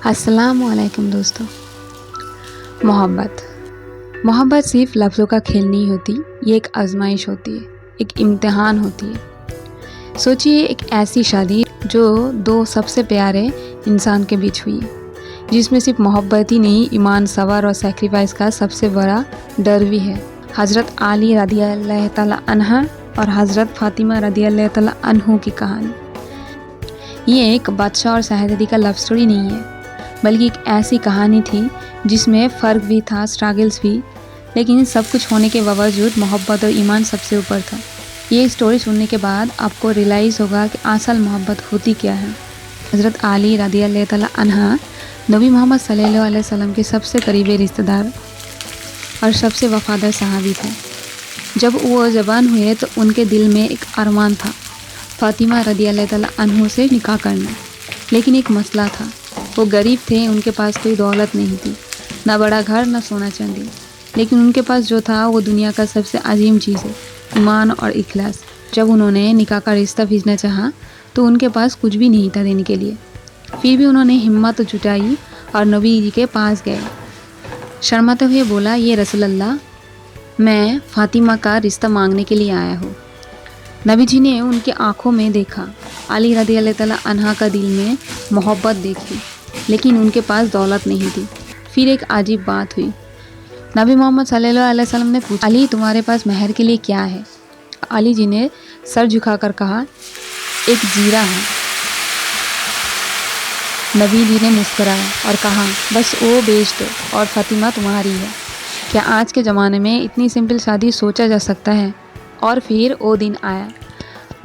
अस्सलाम वालेकुम दोस्तों। मोहब्बत सिर्फ लफ्ज़ों का खेल नहीं होती, ये एक आजमाइश होती है, एक इम्तिहान होती है। सोचिए एक ऐसी शादी जो दो सबसे प्यारे इंसान के बीच हुई है, जिसमें सिर्फ मोहब्बत ही नहीं, ईमान, सब्र और सेक्रीफाइस का सबसे बड़ा डर भी है। हज़रत आली रज़ियल्लाहु तआला अन्हा और हज़रत फ़ातिमा रज़ियल्लाहु तआला अन्हु की कहानी। ये एक बादशाह और शहज़ादी का लव स्टोरी नहीं है, बल्कि एक ऐसी कहानी थी जिसमें फ़र्क भी था, स्ट्रगल्स भी, लेकिन सब कुछ होने के बावजूद मोहब्बत और ईमान सबसे ऊपर था। ये स्टोरी सुनने के बाद आपको रियलाइज़ होगा कि असल मोहब्बत होती क्या है। हज़रत आली रज़ियल्लाहु तआला अन्हा नबी मोहम्मद सल्लल्लाहु अलैहि वसल्लम के सबसे करीबी रिश्तेदार और सबसे वफ़ादार सहाबी थे। जब वो जवान हुए तो उनके दिल में एक अरमान था, फ़ातिमा रज़ियल्लाहु तआला अन्हा से निकाह करना। लेकिन एक मसला था, वो गरीब थे, उनके पास कोई दौलत नहीं थी, ना बड़ा घर ना सोना चांदी। लेकिन उनके पास जो था वो दुनिया का सबसे अजीम चीज़ है, ईमान और इखलास। जब उन्होंने निकाह का रिश्ता भेजना चाहा तो उनके पास कुछ भी नहीं था देने के लिए। फिर भी उन्होंने हिम्मत जुटाई और नबी जी के पास गए। शर्माते हुए बोला, ये रसूल अल्लाह, मैं फ़ातिमा का रिश्ता मांगने के लिए आया हूँ। नबी जी ने उनकी आंखों में देखा, अली रज़ियल्लाहु तआला अन्हा का दिल में मोहब्बत देखी, लेकिन उनके पास दौलत नहीं थी। फिर एक अजीब बात हुई। नबी मोहम्मद सल्लल्लाहु अलैहि वसल्लम ने पूछा, अली तुम्हारे पास महर के लिए क्या है? अली जी ने सर झुकाकर कहा, एक जीरा है। नबी जी ने मुस्कुराया और कहा, बस वो बेच दो और फ़ातिमा तुम्हारी है। क्या आज के ज़माने में इतनी सिंपल शादी सोचा जा सकता है? और फिर वो दिन आया।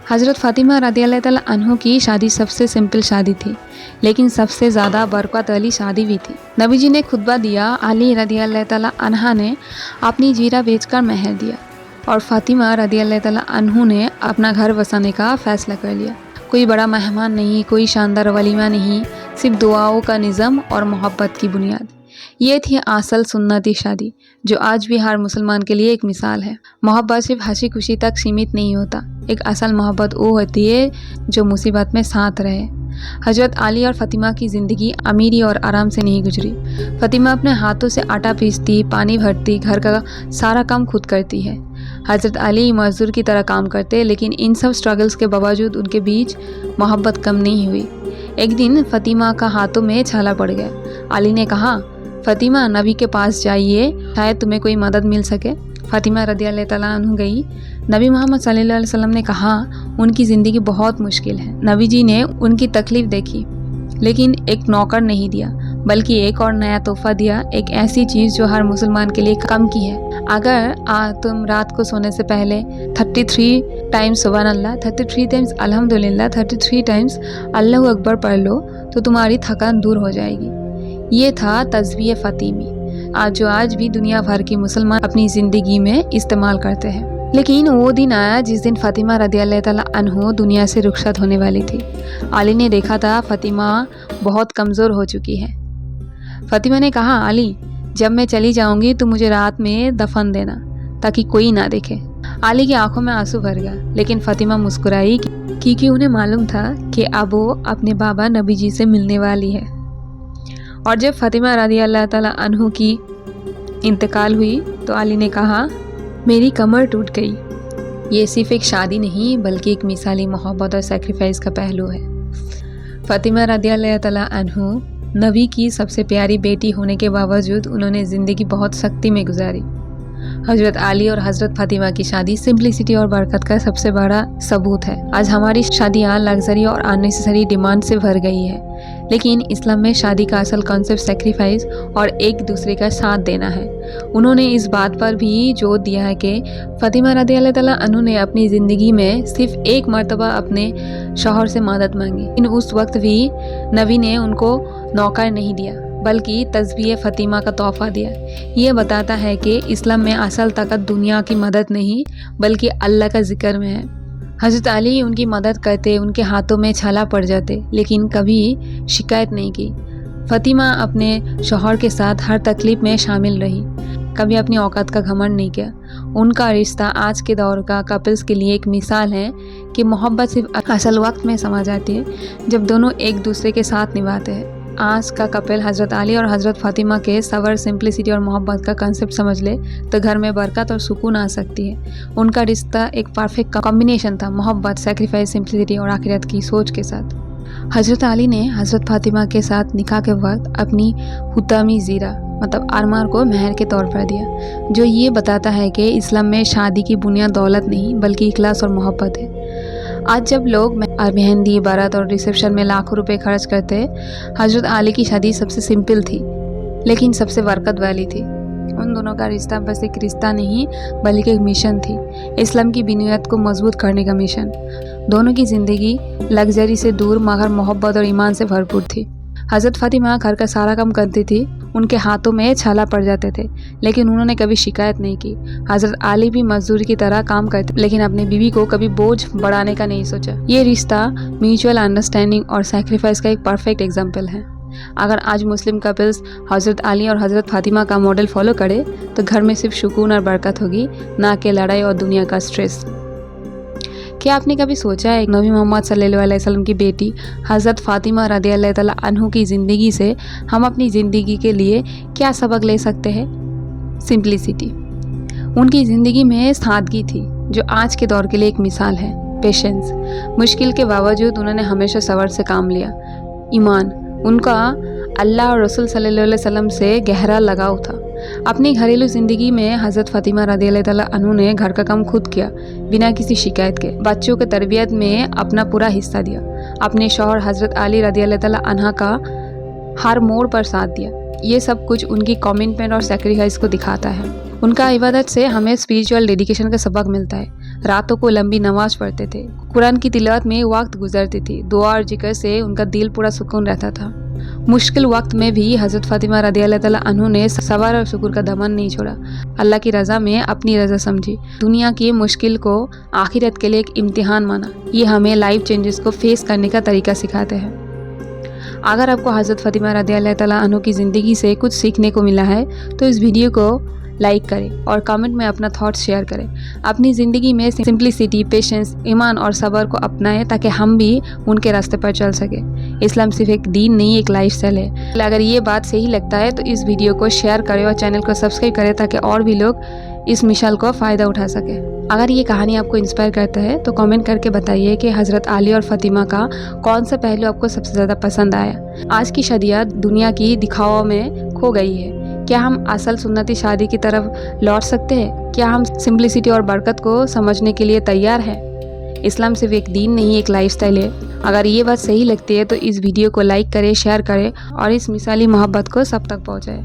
हज़रत फ़ातिमा रज़ियल्लाहु तआला अन्हा की शादी सबसे सिंपल शादी थी, लेकिन सबसे ज़्यादा बरकत वाली शादी भी थी। नबी जी ने खुतबा दिया, अली रज़ियल्लाहु तआला अन्हा ने अपनी जीरा बेचकर महर दिया और फ़ातिमा रज़ियल्लाहु तआला अन्हा ने अपना घर बसाने का फ़ैसला कर लिया। कोई बड़ा मेहमान नहीं, कोई शानदार वलीमा नहीं, सिर्फ दुआओं का निज़म और मोहब्बत की बुनियाद। ये थी असल सुन्नती शादी, जो आज भी हर मुसलमान के लिए एक मिसाल है। मोहब्बत सिर्फ हंसी खुशी तक सीमित नहीं होता, एक असल मोहब्बत वो होती है जो मुसीबत में साथ रहे। हज़रत आली और फ़ातिमा की ज़िंदगी अमीरी और आराम से नहीं गुजरी। फ़ातिमा अपने हाथों से आटा पीसती, पानी भरती, घर का सारा काम खुद करती है। हज़रत आली मज़दूर की तरह काम करते, लेकिन इन सब स्ट्रगल्स के बावजूद उनके बीच मोहब्बत कम नहीं हुई। एक दिन फ़ातिमा का हाथों में छाला पड़ गया। अली ने कहा, फ़ातिमा नबी के पास जाइए, शायद तुम्हें कोई मदद मिल सके। फ़ातिमा रज़ियल्लाहु तआला अन्हा गई। नबी मोहम्मद सल्लल्लाहु अलैहि वसल्लम ने कहा, उनकी ज़िंदगी बहुत मुश्किल है। नबी जी ने उनकी तकलीफ़ देखी, लेकिन एक नौकर नहीं दिया, बल्कि एक और नया तोहफ़ा दिया, एक ऐसी चीज़ जो हर मुसलमान के लिए कम की है। अगर तुम रात को सोने से पहले 33 टाइम्स सुबहान अल्लाह, 33 टाइम्स अल्हम्दुलिल्लाह, 33 टाइम्स अल्लाहु अकबर पढ़ लो तो तुम्हारी थकान दूर हो जाएगी। ये था तस्बीह फ़ातिमी, जो आज भी दुनिया भर के मुसलमान अपनी ज़िंदगी में इस्तेमाल करते हैं। लेकिन वो दिन आया जिस दिन फ़ातिमा रज़ियल्लाहु तआला अन्हा दुनिया से रुखसत होने वाली थी। अली ने देखा था फ़ातिमा बहुत कमज़ोर हो चुकी है। फ़ातिमा ने कहा, अली जब मैं चली जाऊंगी तो मुझे रात में दफन देना, ताकि कोई ना देखे। अली की आंखों में आंसू भर गया, लेकिन फ़ातिमा मुस्कुराई, क्योंकि उन्हें मालूम था कि अब वो अपने बाबा नबी जी से मिलने वाली है। और जब फ़ातिमा रज़ियल्लाहु तआला अन्हा की इंतकाल हुई तो अली ने कहा, मेरी कमर टूट गई। ये सिर्फ एक शादी नहीं, बल्कि एक मिसाली मोहब्बत और सेक्रीफाइस का पहलू है। फ़ातिमा रज़ियल्लाहु तआला अन्हा नबी की सबसे प्यारी बेटी होने के बावजूद उन्होंने ज़िंदगी बहुत सख्ती में गुजारी। हज़रत आली और हज़रत फ़ातिमा की शादी सिंपलिसिटी और बरकत का सबसे बड़ा सबूत है। आज हमारी शादियाँ लग्जरी और अननेसेसरी डिमांड से भर गई है, लेकिन इस्लाम में शादी का असल कॉन्सेप्ट सेक्रीफाइस और एक दूसरे का साथ देना है। उन्होंने इस बात पर भी जोर दिया है कि फ़ातिमा रज़ियल्लाहु तआला अन्हा ने अपनी ज़िंदगी में सिर्फ एक मरतबा अपने शौहर से मदद मांगी, लेकिन उस वक्त भी नबी ने उनको नौकर नहीं दिया, बल्कि तस्बीह फ़ातिमा का तोहफ़ा दिया। ये बताता है कि इस्लाम में असल ताकत दुनिया की मदद नहीं, बल्कि अल्लाह का ज़िक्र में है। हज़रत अली उनकी मदद करते, उनके हाथों में छाला पड़ जाते, लेकिन कभी शिकायत नहीं की। फ़ातिमा अपने शौहर के साथ हर तकलीफ़ में शामिल रही, कभी अपनी औकात का घमंड नहीं किया। उनका रिश्ता आज के दौर का कपल्स के लिए एक मिसाल है कि मोहब्बत सिर्फ असल वक्त में समा जाती है, जब दोनों एक दूसरे के साथ निभाते हैं। आज का कपल हज़रत अली और हज़रत फ़ातिमा के सबर, सिंप्लिसिटी और मोहब्बत का कंसेप्ट समझ ले तो घर में बरकत और सुकून आ सकती है। उनका रिश्ता एक परफेक्ट कॉम्बिनेशन था, मोहब्बत, सेक्रीफाइस, सिंप्लिसिटी और आखिरत की सोच के साथ। हज़रत अली ने हज़रत फ़ातिमा के साथ निकाह के वक्त अपनी हुतामी ज़ीरा मतलब आरमार को महर के तौर पर दिया, जो ये बताता है कि इस्लाम में शादी की बुनियाद दौलत नहीं बल्कि इखलास और मोहब्बत है। आज जब लोग मेहंदी, बारात और रिसेप्शन में लाखों रुपए खर्च करते हैं, हज़रत अली की शादी सबसे सिंपल थी लेकिन सबसे बरकत वाली थी। उन दोनों का रिश्ता बस एक रिश्ता नहीं बल्कि एक मिशन थी, इस्लाम की बुनियाद को मजबूत करने का मिशन। दोनों की ज़िंदगी लग्जरी से दूर मगर मोहब्बत और ईमान से भरपूर थी। हज़रत फ़ातिमा घर का सारा काम करती थी, उनके हाथों में छाला पड़ जाते थे लेकिन उन्होंने कभी शिकायत नहीं की। हज़रत अली भी मजदूर की तरह काम करते लेकिन अपनी बीवी को कभी बोझ बढ़ाने का नहीं सोचा। ये रिश्ता म्यूचुअल अंडरस्टैंडिंग और सैक्रिफाइस का एक परफेक्ट एग्जाम्पल है। अगर आज मुस्लिम कपल्स हज़रत अली और हज़रत फ़ातिमा का मॉडल फॉलो करे तो घर में सिर्फ सुकून और बरकत होगी, ना कि लड़ाई और दुनिया का स्ट्रेस। क्या आपने कभी सोचा है नबी मोहम्मद सल्लल्लाहु अलैहि वसल्लम की बेटी हज़रत फ़ातिमा रज़ियल्लाहु तआला अन्हु की ज़िंदगी से हम अपनी ज़िंदगी के लिए क्या सबक ले सकते हैं? सिंप्लिसिटी। उनकी ज़िंदगी में सादगी थी जो आज के दौर के लिए एक मिसाल है। पेशेंस, मुश्किल के बावजूद उन्होंने हमेशा सब्र से काम लिया। ईमान, उनका अल्लाह और रसूल सल्लल्लाहु अलैहि वसल्लम से गहरा लगाव था। अपनी घरेलू ज़िंदगी में हज़रत फ़ातिमा रज़ियल्लाहु तआला अन्हु ने घर का काम खुद किया बिना किसी शिकायत के। बच्चों के तरबियत में अपना पूरा हिस्सा दिया। अपने शौहर हज़रत अली रज़ियल्लाहु तआला अन्हा का हर मोड़ पर साथ दिया। ये सब कुछ उनकी कमिटमेंट और सेक्रीफाइस को दिखाता है। उनका इबादत से हमें स्पिरिचुअल डेडिकेशन का सबक मिलता है। रातों को लंबी नमाज पढ़ते थे, कुरान की तिलावत में वक्त गुजरती थी, दुआ और जिक्र से उनका दिल पूरा सुकून रहता था। मुश्किल वक्त में भी हज़रत फ़ातिमा रज़ियल्लाहु तआला अन्हु ने सबर और शुक्र का दमन नहीं छोड़ा। अल्लाह की रज़ा में अपनी रज़ा समझी, दुनिया की मुश्किल को आखिरत के लिए एक इम्तिहान माना। ये हमें लाइफ चेंजेस को फेस करने का तरीका सिखाते हैं। अगर आपको हज़रत फ़ातिमा रज़ियल्लाहु तआला अन्हु की ज़िंदगी से कुछ सीखने को मिला है तो इस वीडियो को लाइक करें और कमेंट में अपना थॉट्स शेयर करें। अपनी ज़िंदगी में सिंप्लिसिटी, पेशेंस, ईमान और सब्र को अपनाएं ताकि हम भी उनके रास्ते पर चल सकें। इस्लाम सिर्फ एक दीन नहीं, एक लाइफस्टाइल है। अगर ये बात सही लगता है तो इस वीडियो को शेयर करें और चैनल को सब्सक्राइब करें ताकि और भी लोग इस मिसाल को फ़ायदा उठा सकें। अगर ये कहानी आपको इंस्पायर करता है तो कमेंट करके बताइए कि हज़रत अली और फ़ातिमा का कौन सा पहलू आपको सबसे ज़्यादा पसंद आया। आज की शादियाँ दुनिया की दिखावा में खो गई है। क्या हम असल सुन्नती शादी की तरफ लौट सकते हैं? क्या हम सिंप्लिसिटी और बरकत को समझने के लिए तैयार हैं? इस्लाम सिर्फ एक दीन नहीं, एक लाइफस्टाइल है। अगर ये बात सही लगती है तो इस वीडियो को लाइक करें, शेयर करें और इस मिसाली मोहब्बत को सब तक पहुँचाएं।